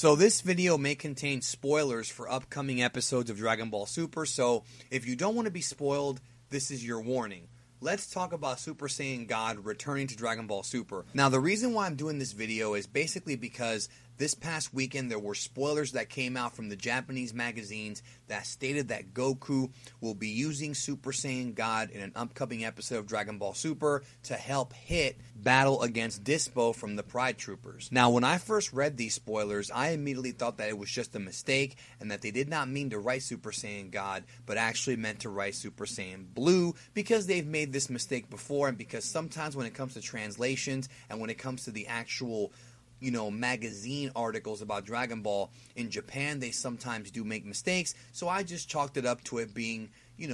So this video may contain spoilers for upcoming episodes of Dragon Ball Super, so if you don't want to be spoiled, this is your warning. Let's talk about Super Saiyan God returning to Dragon Ball Super. Now, the reason why I'm doing this video is basically because this past weekend there were spoilers that came out from the Japanese magazines that stated that Goku will be using Super Saiyan God in an upcoming episode of Dragon Ball Super to help hit battle against Dispo from the Pride Troopers. Now, when I first read these spoilers, I immediately thought that it was just a mistake and that they did not mean to write Super Saiyan God, but actually meant to write Super Saiyan Blue, because they've made this mistake before, and because sometimes when it comes to translations and when it comes to the actual magazine articles about Dragon Ball in Japan, they sometimes do make mistakes. So I just chalked it up to it being,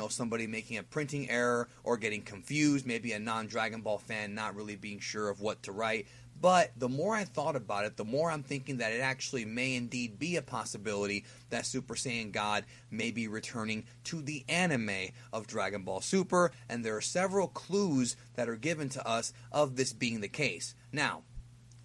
somebody making a printing error or getting confused, maybe a non-Dragon Ball fan not really being sure of what to write. But the more I thought about it, the more I'm thinking that it actually may indeed be a possibility that Super Saiyan God may be returning to the anime of Dragon Ball Super, and there are several clues that are given to us of this being the case. Now,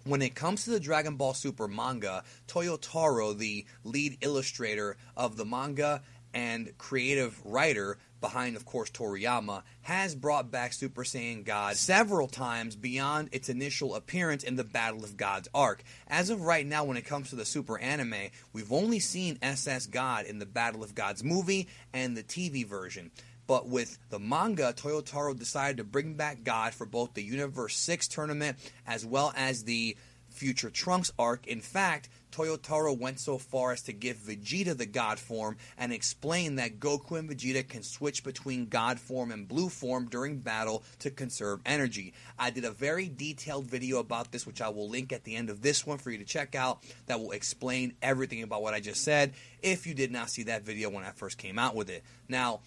when it comes to the Dragon Ball Super manga, Toyotaro, the lead illustrator of the manga and creative writer behind, of course, Toriyama, has brought back Super Saiyan God several times beyond its initial appearance in the Battle of Gods arc. As of right now, when it comes to the Super anime, we've only seen SS God in the Battle of Gods movie and the TV version. But with the manga, Toyotaro decided to bring back God for both the Universe 6 tournament as well as the Future Trunks arc. In fact, Toyotaro went so far as to give Vegeta the God form and explain that Goku and Vegeta can switch between God form and Blue form during battle to conserve energy. I did a very detailed video about this, which I will link at the end of this one for you to check out, that will explain everything about what I just said if you did not see that video when I first came out with it. Now,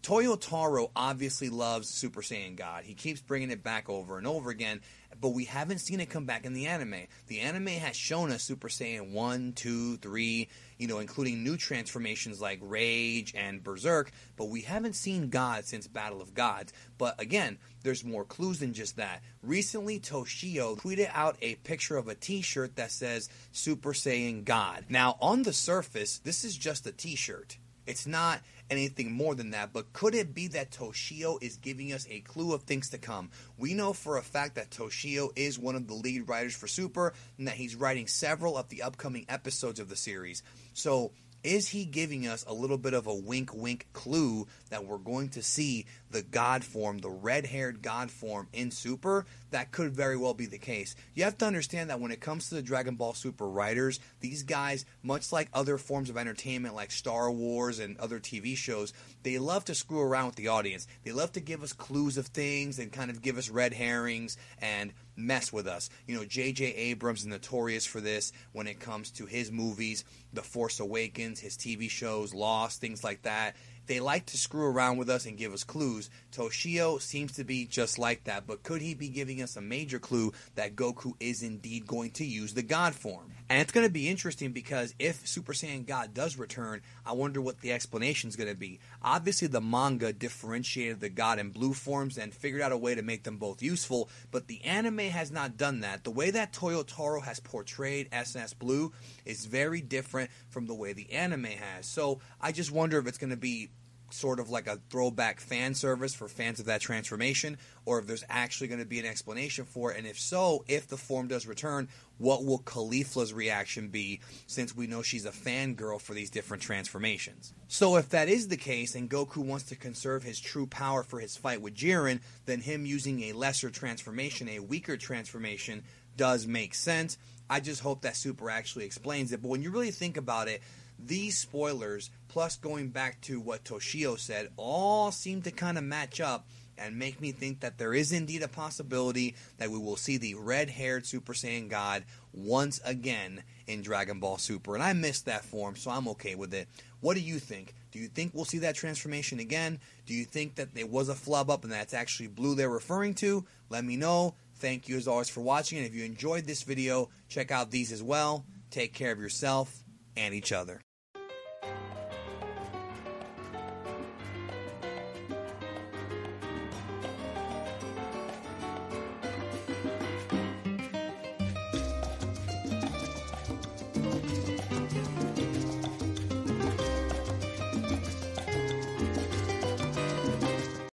Toyotaro obviously loves Super Saiyan God. He keeps bringing it back over and over again, but we haven't seen it come back in the anime. The anime has shown us Super Saiyan 1, 2, 3, including new transformations like Rage and Berserk, but we haven't seen God since Battle of Gods. But again, there's more clues than just that. Recently, Toshio tweeted out a picture of a t-shirt that says Super Saiyan God. Now, on the surface, this is just a t-shirt. It's not anything more than that, but could it be that Toshio is giving us a clue of things to come? We know for a fact that Toshio is one of the lead writers for Super, and that he's writing several of the upcoming episodes of the series. So, is he giving us a little bit of a wink-wink clue that we're going to see the God form, the red-haired God form in Super? That could very well be the case. You have to understand that when it comes to the Dragon Ball Super writers, these guys, much like other forms of entertainment like Star Wars and other TV shows, they love to screw around with the audience. They love to give us clues of things and kind of give us red herrings and mess with us. J.J. Abrams is notorious for this when it comes to his movies, The Force Awakens, his TV shows, Lost, things like that. They like to screw around with us and give us clues. Toshio seems to be just like that, but could he be giving us a major clue that Goku is indeed going to use the God form? And it's going to be interesting because if Super Saiyan God does return, I wonder what the explanation is going to be. Obviously, the manga differentiated the God and Blue forms and figured out a way to make them both useful, but the anime has not done that. The way that Toyotaro has portrayed SS Blue is very different from the way the anime has. So I just wonder if it's going to be sort of like a throwback fan service for fans of that transformation, or if there's actually going to be an explanation for it, and if so, if the form does return, what will Caulifla's reaction be, since we know she's a fangirl for these different transformations. So if that is the case, and Goku wants to conserve his true power for his fight with Jiren, then him using a lesser transformation, a weaker transformation, does make sense. I just hope that Super actually explains it, but when you really think about it, these spoilers, plus going back to what Toshio said, all seem to kind of match up and make me think that there is indeed a possibility that we will see the red-haired Super Saiyan God once again in Dragon Ball Super. And I missed that form, so I'm okay with it. What do you think? Do you think we'll see that transformation again? Do you think that there was a flub up and that's actually Blue they're referring to? Let me know. Thank you as always for watching, and if you enjoyed this video, check out these as well. Take care of yourself and each other.